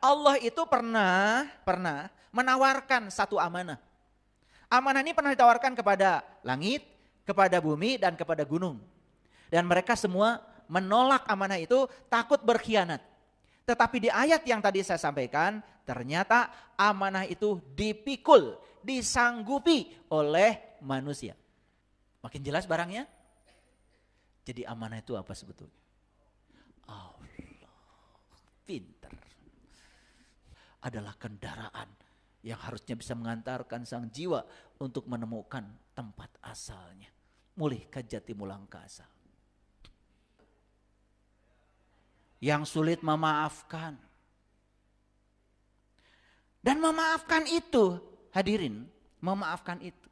Allah itu pernah menawarkan satu amanah. Amanah ini pernah ditawarkan kepada langit, kepada bumi, dan kepada gunung. Dan mereka semua menolak amanah itu, takut berkhianat. Tetapi di ayat yang tadi saya sampaikan, ternyata amanah itu dipikul, disanggupi oleh manusia. Makin jelas barangnya? Jadi amanah itu apa sebetulnya? Allah, pinter. Adalah kendaraan yang harusnya bisa mengantarkan sang jiwa untuk menemukan tempat asalnya. Mulih ke jati mulang kasal. Yang sulit memaafkan. Dan memaafkan itu, hadirin, memaafkan itu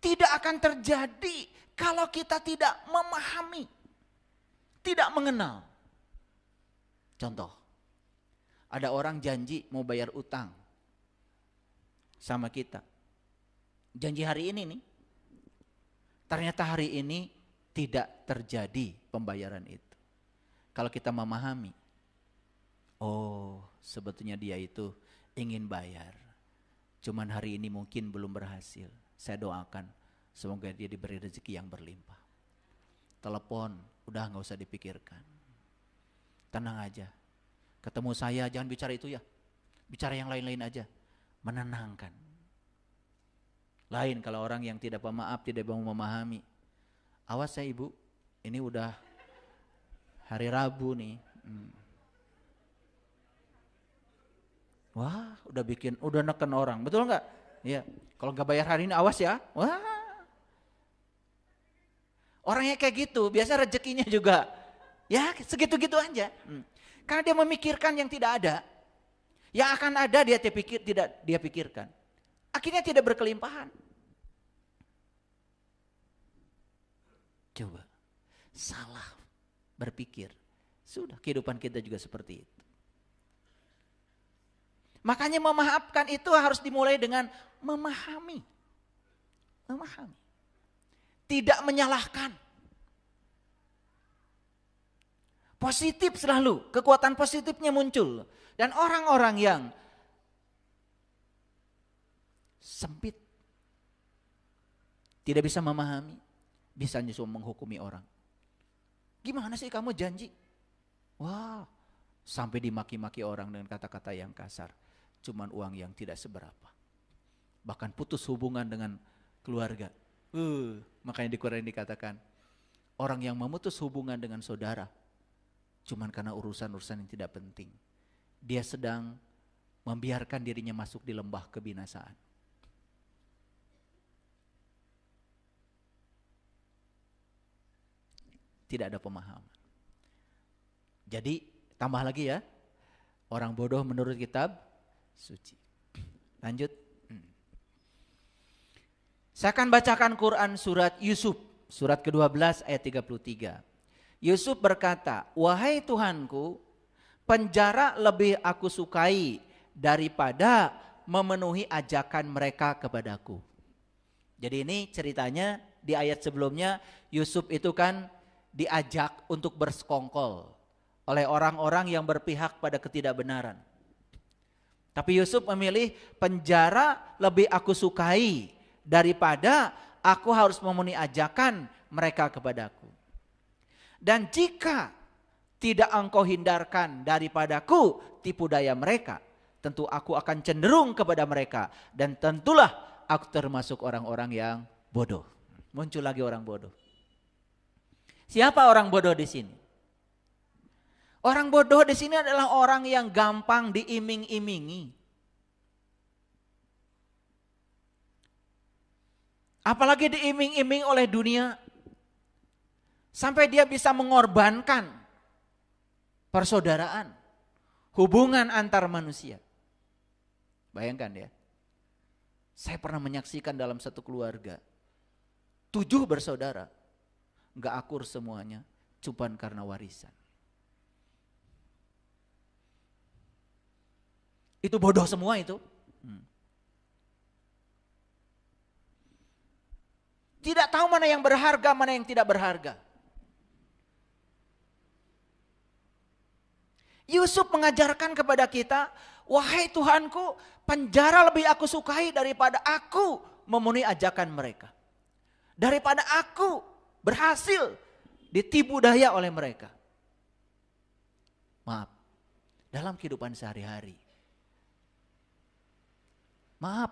tidak akan terjadi kalau kita tidak memahami, tidak mengenal. Contoh, ada orang janji mau bayar utang sama kita. Janji hari ini nih. Ternyata hari ini tidak terjadi pembayaran itu. Kalau kita memahami, oh sebetulnya dia itu ingin bayar. Cuman hari ini mungkin belum berhasil. Saya doakan semoga dia diberi rezeki yang berlimpah. Telepon, udah gak usah dipikirkan. Tenang aja. Ketemu saya jangan bicara itu ya. Bicara yang lain-lain aja. Menenangkan. Lain kalau orang yang tidak pemaaf, tidak mau memahami. Awas ya ibu, ini udah hari Rabu nih. Wah, udah neken orang, betul nggak? Iya. Kalau nggak bayar hari ini, awas ya. Wah, orangnya kayak gitu, biasa rezekinya juga, ya segitu-gitu aja. Karena dia memikirkan yang tidak ada, yang akan ada tidak dia pikirkan. Akhirnya tidak berkelimpahan. Coba, salah berpikir. Sudah, kehidupan kita juga seperti itu. Makanya memaafkan itu harus dimulai dengan memahami. Memahami. Tidak menyalahkan. Positif selalu, kekuatan positifnya muncul. Dan orang-orang yang sempit, tidak bisa memahami, bisa justru menghukumi orang. Gimana sih kamu janji? Wah, sampai dimaki-maki orang dengan kata-kata yang kasar. Cuman uang yang tidak seberapa. Bahkan putus hubungan dengan keluarga. Makanya di Quran dikatakan, orang yang memutus hubungan dengan saudara, cuman karena urusan-urusan yang tidak penting. Dia sedang membiarkan dirinya masuk di lembah kebinasaan. Tidak ada pemahaman. Jadi tambah lagi ya, orang bodoh menurut kitab suci. Lanjut. Saya akan bacakan Quran surat Yusuf, surat ke-12 ayat 33. Yusuf berkata, wahai Tuhanku, penjara lebih aku sukai daripada memenuhi ajakan mereka kepadaku. Jadi ini ceritanya di ayat sebelumnya, Yusuf itu kan diajak untuk bersekongkol oleh orang-orang yang berpihak pada ketidakbenaran. Tapi Yusuf memilih penjara lebih aku sukai daripada aku harus memenuhi ajakan mereka kepadaku. Dan jika tidak engkau hindarkan daripadaku tipu daya mereka, tentu aku akan cenderung kepada mereka dan tentulah aku termasuk orang-orang yang bodoh. Muncul lagi orang bodoh. Siapa orang bodoh di sini? Orang bodoh di sini adalah orang yang gampang diiming-imingi. Apalagi diiming-iming oleh dunia. Sampai dia bisa mengorbankan persaudaraan, hubungan antar manusia. Bayangkan ya. Saya pernah menyaksikan dalam satu keluarga, 7 bersaudara. Gak akur semuanya, cuma karena warisan. Itu bodoh semua itu. Tidak tahu mana yang berharga, mana yang tidak berharga. Yusuf mengajarkan kepada kita, wahai Tuhanku, penjara lebih aku sukai daripada aku memenuhi ajakan mereka. Daripada aku berhasil ditipu daya oleh mereka. Maaf, dalam kehidupan sehari-hari. Maaf,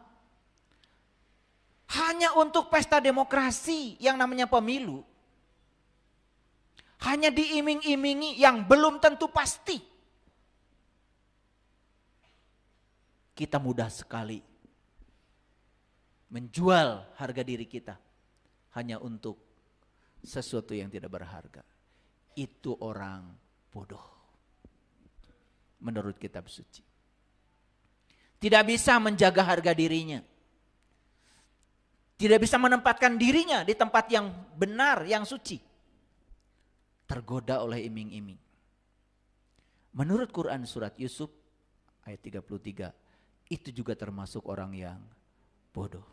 hanya untuk pesta demokrasi yang namanya pemilu, hanya diiming-imingi yang belum tentu pasti. Kita mudah sekali menjual harga diri kita hanya untuk sesuatu yang tidak berharga. Itu orang bodoh menurut kitab suci. Tidak bisa menjaga harga dirinya. Tidak bisa menempatkan dirinya di tempat yang benar, yang suci. Tergoda oleh iming-iming. Menurut Quran surat Yusuf ayat 33, itu juga termasuk orang yang bodoh.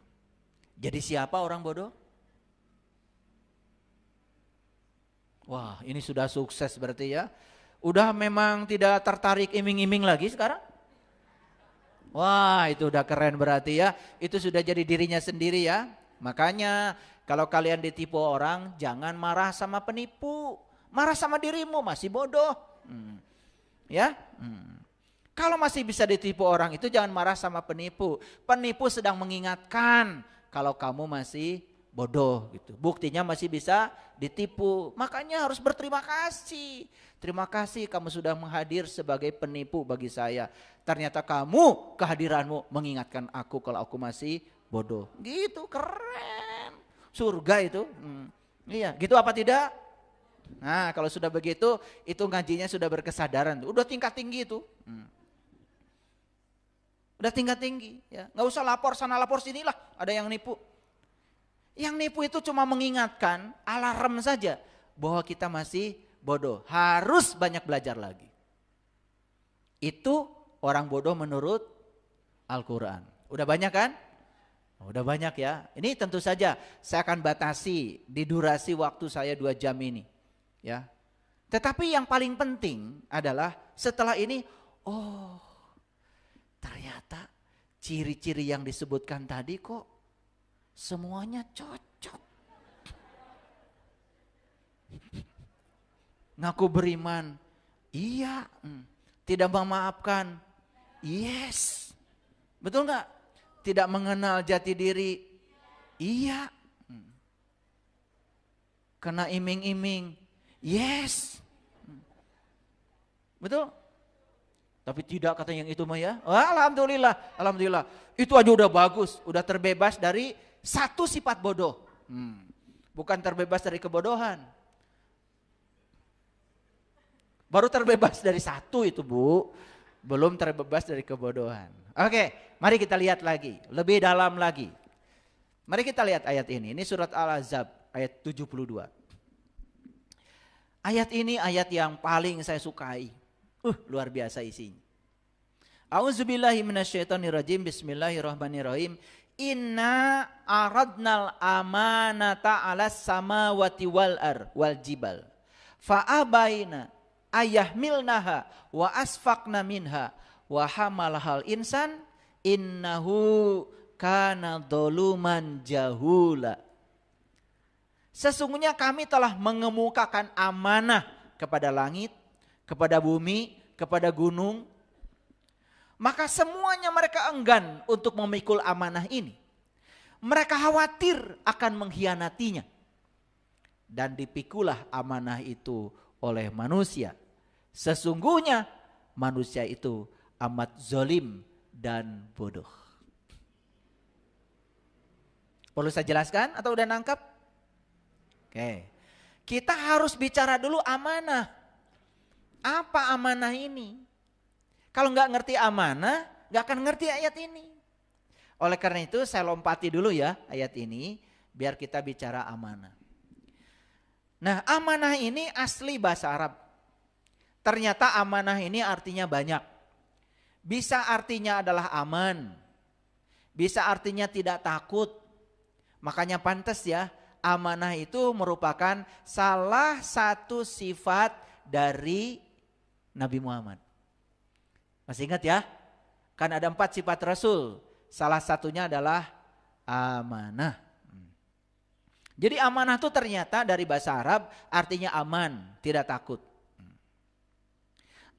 Jadi siapa orang bodoh? Wah, ini sudah sukses berarti ya. Udah memang tidak tertarik iming-iming lagi sekarang? Wah, itu udah keren berarti ya. Itu sudah jadi dirinya sendiri ya. Makanya kalau kalian ditipu orang, jangan marah sama penipu. Marah sama dirimu, masih bodoh. Ya. Kalau masih bisa ditipu orang itu jangan marah sama penipu. Penipu sedang mengingatkan kalau kamu masih bodoh gitu. Buktinya masih bisa ditipu. Makanya harus berterima kasih. Terima kasih kamu sudah menghadir sebagai penipu bagi saya. Ternyata kamu, kehadiranmu mengingatkan aku kalau aku masih bodoh. Gitu, keren. Surga itu. Iya, gitu apa tidak? Nah, kalau sudah begitu, itu ngajinya sudah berkesadaran. Udah tingkat tinggi itu. Udah tingkat tinggi. Ya. Nggak usah lapor sana lapor sini lah, ada yang nipu. Yang nipu itu cuma mengingatkan, alarm saja bahwa kita masih bodoh. Harus banyak belajar lagi. Itu orang bodoh menurut Al-Quran. Udah banyak kan? Udah banyak ya. Ini tentu saja saya akan batasi di durasi waktu saya 2 jam ini. Ya. Tetapi yang paling penting adalah setelah ini, ternyata ciri-ciri yang disebutkan tadi kok semuanya cocok. Ngaku beriman, iya. Tidak memaafkan, yes. Betul nggak? Tidak mengenal jati diri, iya. Kena iming-iming, yes. Betul? Tapi tidak kata yang itu mah ya. Alhamdulillah, alhamdulillah. Itu aja udah bagus, udah terbebas dari satu sifat bodoh. Bukan terbebas dari kebodohan. Baru terbebas dari satu itu Bu. Belum terbebas dari kebodohan. Oke, mari kita lihat lagi, lebih dalam lagi. Mari kita lihat ayat ini. Ini surat Al-Ahzab ayat 72. Ayat ini ayat yang paling saya sukai. Luar biasa isinya. A'udzubillahi minasyaitonirrajim. Bismillahirrahmanirrahim. Inna aradnal amanata 'alas samawati wal jibal. Fa abaina ayahmilnaha wa asfaqna minha wa hamalahal insan innahu kana dhuluman jahula. Sesungguhnya kami telah mengemukakan amanah kepada langit, kepada bumi, kepada gunung. Maka semuanya mereka enggan untuk memikul amanah ini. Mereka khawatir akan mengkhianatinya. Dan dipikulah amanah itu oleh manusia. Sesungguhnya manusia itu amat zalim dan bodoh. Perlu saya jelaskan atau udah nangkep? Oke. Kita harus bicara dulu amanah. Apa amanah ini? Kalau nggak ngerti amanah, nggak akan ngerti ayat ini. Oleh karena itu saya lompati dulu ya ayat ini, biar kita bicara amanah. Nah, amanah ini asli bahasa Arab. Ternyata amanah ini artinya banyak. Bisa artinya adalah aman. Bisa artinya tidak takut. Makanya pantas ya, amanah itu merupakan salah satu sifat dari Nabi Muhammad. Masih ingat ya? Kan ada 4 sifat Rasul. Salah satunya adalah amanah. Jadi amanah itu ternyata dari bahasa Arab artinya aman, tidak takut.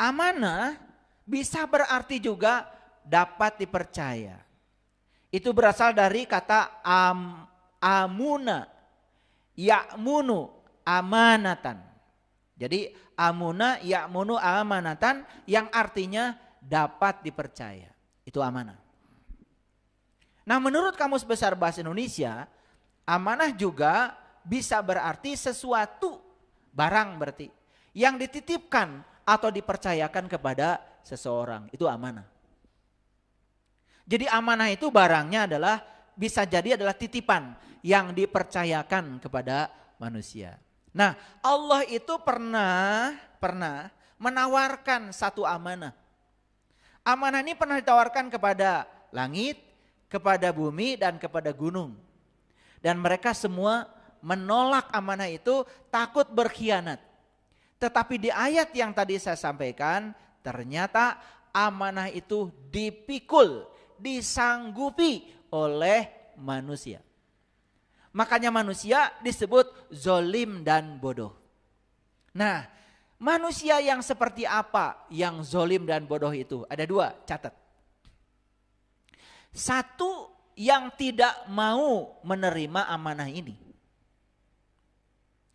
Amanah bisa berarti juga dapat dipercaya. Itu berasal dari kata amuna, ya'munu, amanatan. Jadi amuna, ya'munu, amanatan yang artinya dapat dipercaya. Itu amanah. Nah, menurut Kamus Besar Bahasa Indonesia, amanah juga bisa berarti sesuatu, barang berarti, yang dititipkan atau dipercayakan kepada seseorang. Itu amanah. Jadi amanah itu barangnya adalah bisa jadi adalah titipan yang dipercayakan kepada manusia. Nah, Allah itu pernah menawarkan satu amanah. Amanah ini pernah ditawarkan kepada langit, kepada bumi, dan kepada gunung. Dan mereka semua menolak amanah itu, takut berkhianat. Tetapi di ayat yang tadi saya sampaikan, ternyata amanah itu dipikul, disanggupi oleh manusia. Makanya manusia disebut zolim dan bodoh. Nah, manusia yang seperti apa yang zolim dan bodoh itu? Ada 2, catat. Satu, yang tidak mau menerima amanah ini.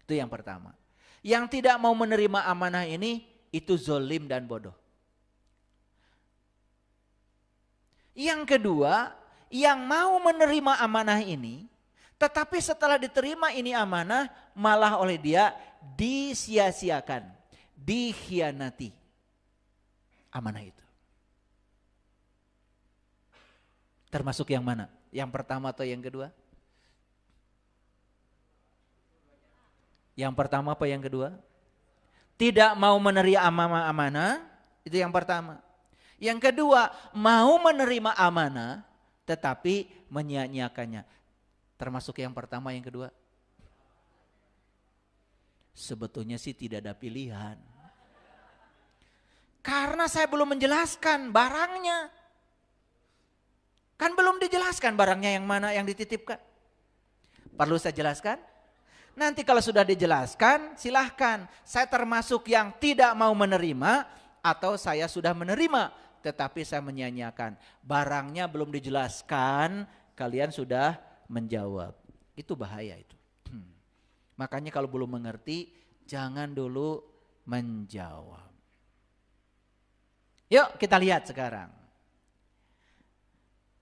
Itu yang pertama. Yang tidak mau menerima amanah ini, itu zolim dan bodoh. Yang kedua, yang mau menerima amanah ini, tetapi setelah diterima ini amanah, malah oleh dia disia-siakan, dikhianati amanah itu. Termasuk yang mana? Yang pertama atau yang kedua? Yang pertama apa yang kedua? Tidak mau menerima amanah, itu yang pertama. Yang kedua, mau menerima amanah tetapi menyia-nyiakannya. Termasuk yang pertama, yang kedua? Sebetulnya sih tidak ada pilihan. Karena saya belum menjelaskan barangnya. Kan belum dijelaskan barangnya yang mana yang dititipkan. Perlu saya jelaskan? Nanti kalau sudah dijelaskan, silahkan. Saya termasuk yang tidak mau menerima atau saya sudah menerima tetapi saya menyia-nyiakan. Barangnya belum dijelaskan, kalian sudah menjawab. Itu bahaya itu. Makanya kalau belum mengerti, jangan dulu menjawab. Yuk kita lihat sekarang.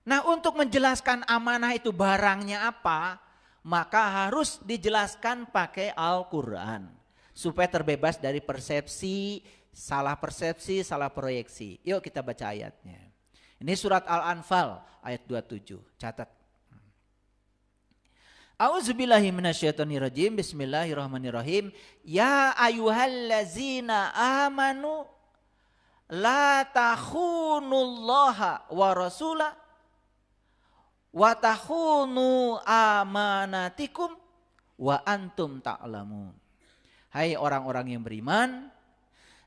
Nah, untuk menjelaskan amanah itu barangnya apa, maka harus dijelaskan pakai Al-Quran. Supaya terbebas dari persepsi, salah proyeksi. Yuk kita baca ayatnya. Ini surat Al-Anfal ayat 27, catat. A'udzubillahi minasyaitonirrajim, bismillahirrahmanirrahim. Ya ayyuhallazina amanu la takhunullaha wa rasulah wa takhunu amanatikum wa antum ta'lamun. Hai orang-orang yang beriman,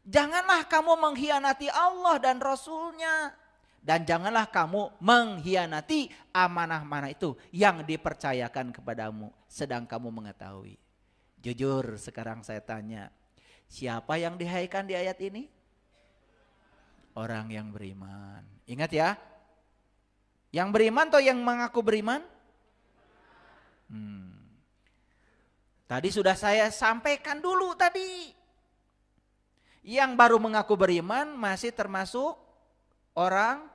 janganlah kamu mengkhianati Allah dan Rasulnya, dan janganlah kamu mengkhianati amanah-amanah itu yang dipercayakan kepadamu sedang kamu mengetahui. Jujur sekarang saya tanya, siapa yang dihaikan di ayat ini? Orang yang beriman. Ingat ya, yang beriman atau yang mengaku beriman? Tadi sudah saya sampaikan dulu tadi. Yang baru mengaku beriman masih termasuk orang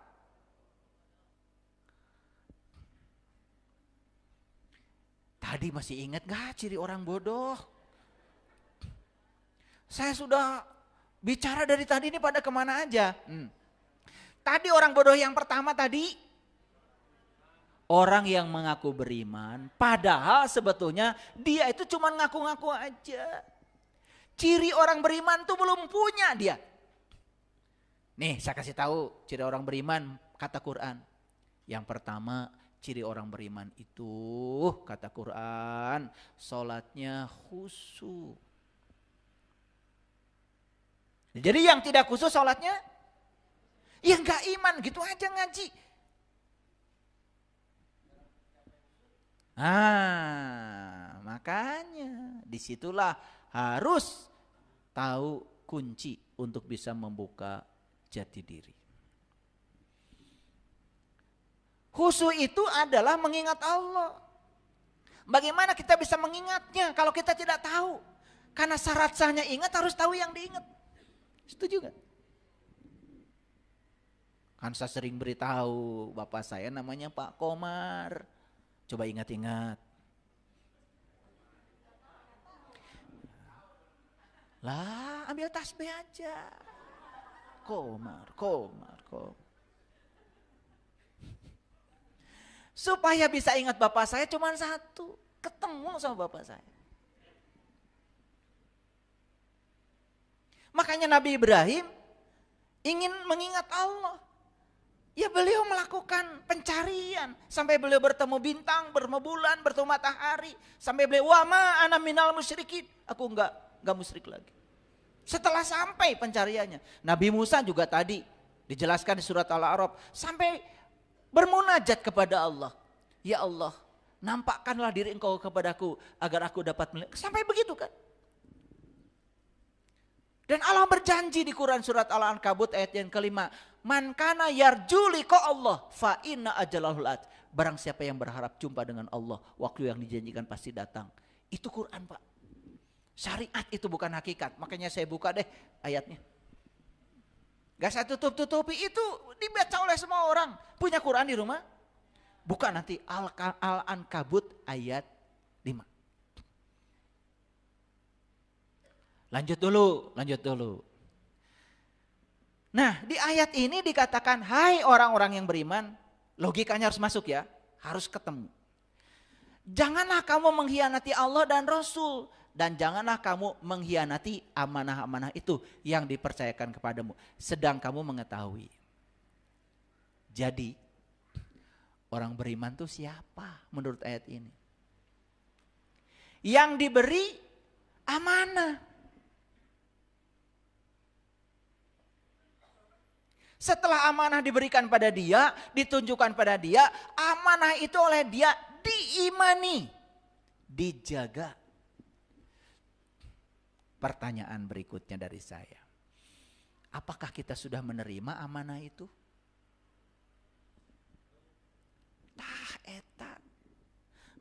tadi masih ingat gak ciri orang bodoh? Saya sudah bicara dari tadi ini pada kemana aja? Tadi orang bodoh yang pertama tadi orang yang mengaku beriman, padahal sebetulnya dia itu cuma ngaku-ngaku aja. Ciri orang beriman tuh belum punya dia. Nih saya kasih tahu ciri orang beriman kata Quran. Yang pertama ciri orang beriman itu kata Quran, sholatnya khusyuk. Jadi yang tidak khusyuk sholatnya Ya nggak iman, gitu aja ngaji. Makanya disitulah harus tahu kunci untuk bisa membuka jati diri. Khusyuk itu adalah mengingat Allah. Bagaimana kita bisa mengingatnya kalau kita tidak tahu? Karena syarat sahnya ingat harus tahu yang diingat. Setuju gak? Kan saya sering beritahu bapak saya namanya Pak Komar. Coba ingat-ingat. Lah, ambil tasbih aja. Komar. Supaya bisa ingat bapak saya cuma satu. Ketemu sama bapak saya. Makanya Nabi Ibrahim ingin mengingat Allah. Ya beliau melakukan pencarian. Sampai beliau bertemu bintang, bertemu bulan, bertemu matahari. Sampai beliau, wa ma ana minal musyrikin. Aku enggak musyrik lagi. Setelah sampai pencariannya. Nabi Musa juga tadi dijelaskan di surat Al-A'raf. Sampai bermunajat kepada Allah. Ya Allah, nampakkanlah diri engkau kepadaku agar aku dapat melihat. Sampai begitu kan. Dan Allah berjanji di Quran surat Al-Ankabut ayat yang kelima. Man kana yarju liqa Allah fa inna ajalahul at. Barang siapa yang berharap jumpa dengan Allah, waktu yang dijanjikan pasti datang. Itu Quran, Pak. Syariat itu bukan hakikat. Makanya saya buka deh ayatnya. Gak saya tutup-tutupi, itu dibaca oleh semua orang. Punya Quran di rumah? Buka nanti Al-Ankabut ayat 5. Lanjut dulu. Nah, di ayat ini dikatakan, hai orang-orang yang beriman, logikanya harus masuk ya, harus ketemu. Janganlah kamu mengkhianati Allah dan Rasul, dan janganlah kamu mengkhianati amanah-amanah itu yang dipercayakan kepadamu, sedang kamu mengetahui. Jadi, orang beriman itu siapa menurut ayat ini? Yang diberi amanah. Setelah amanah diberikan pada dia, ditunjukkan pada dia, amanah itu oleh dia diimani, dijaga. Pertanyaan berikutnya dari saya. Apakah kita sudah menerima amanah itu? Eta.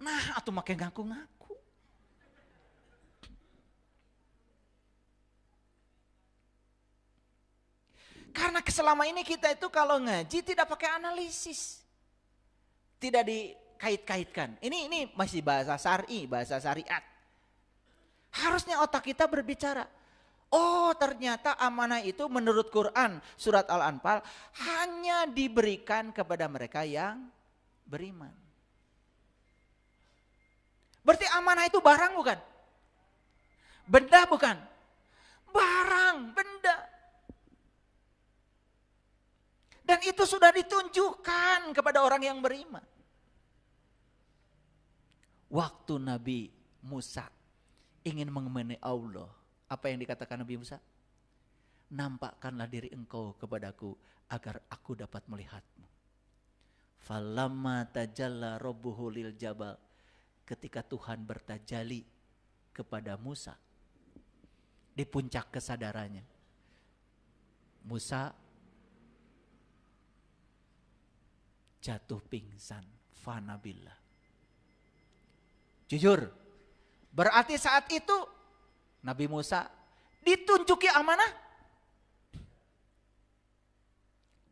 Nah, atuh make ngaku-ngaku. Karena selama ini kita itu kalau ngaji tidak pakai analisis. Tidak dikait-kaitkan. Ini masih bahasa syar'i, bahasa syariat. Harusnya otak kita berbicara. Oh, ternyata amanah itu menurut Quran surat Al-Anfal hanya diberikan kepada mereka yang beriman. Berarti amanah itu barang bukan? Benda bukan? Barang, benda. Dan itu sudah ditunjukkan kepada orang yang beriman. Waktu Nabi Musa ingin mengemani Allah, apa yang dikatakan Nabi Musa? Nampakkanlah diri engkau kepadaku agar aku dapat melihatmu. Falamma tajalla rabbuhu lil jabal. Ketika Tuhan bertajali kepada Musa di puncak kesadarannya, Musa jatuh pingsan, fanabillah. Jujur, berarti saat itu Nabi Musa ditunjuki amanah?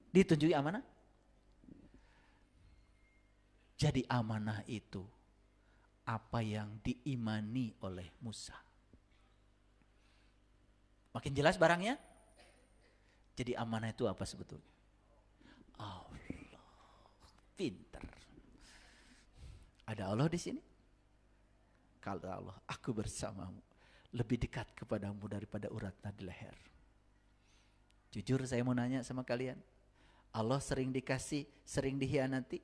Ditunjuki amanah? Jadi amanah itu apa yang diimani oleh Musa. Makin jelas barangnya? Jadi amanah itu apa sebetulnya? Allah. Pinter. Ada Allah di sini? Kalau Allah, aku bersamamu. Lebih dekat kepadamu daripada urat nadi leher. Jujur saya mau nanya sama kalian. Allah sering dikasih, sering dikhianati?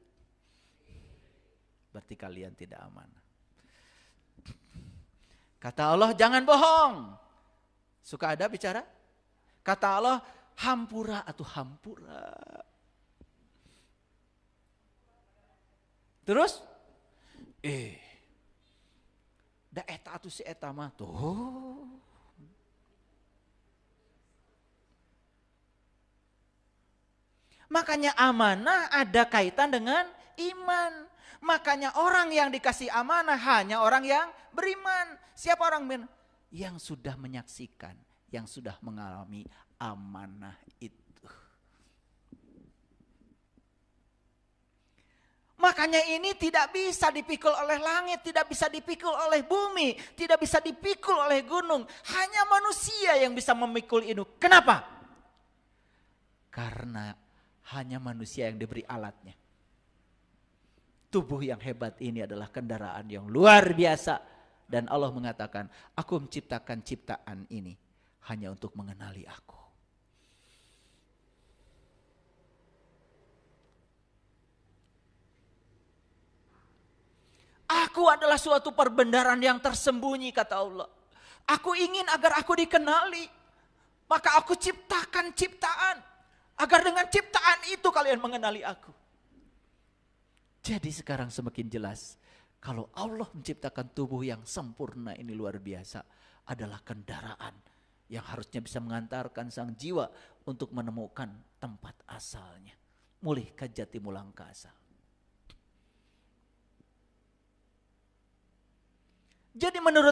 Berarti kalian tidak amanah. Kata Allah, jangan bohong. Suka ada bicara? Kata Allah, hampura atau hampura. Terus da eta atuh si eta mah tuh. Makanya amanah ada kaitan dengan iman. Makanya orang yang dikasih amanah hanya orang yang beriman. Siapa orang yang sudah menyaksikan, yang sudah mengalami amanah itu. Makanya ini tidak bisa dipikul oleh langit, tidak bisa dipikul oleh bumi, tidak bisa dipikul oleh gunung. Hanya manusia yang bisa memikul itu. Kenapa? Karena hanya manusia yang diberi alatnya. Tubuh yang hebat ini adalah kendaraan yang luar biasa. Dan Allah mengatakan, aku menciptakan ciptaan ini hanya untuk mengenali aku. Aku adalah suatu perbendaharaan yang tersembunyi, kata Allah. Aku ingin agar aku dikenali. Maka aku ciptakan ciptaan. Agar dengan ciptaan itu kalian mengenali aku. Jadi sekarang semakin jelas. Kalau Allah menciptakan tubuh yang sempurna ini luar biasa. Adalah kendaraan yang harusnya bisa mengantarkan sang jiwa untuk menemukan tempat asalnya. Mulih ka jati mulangkasa. Jadi menurut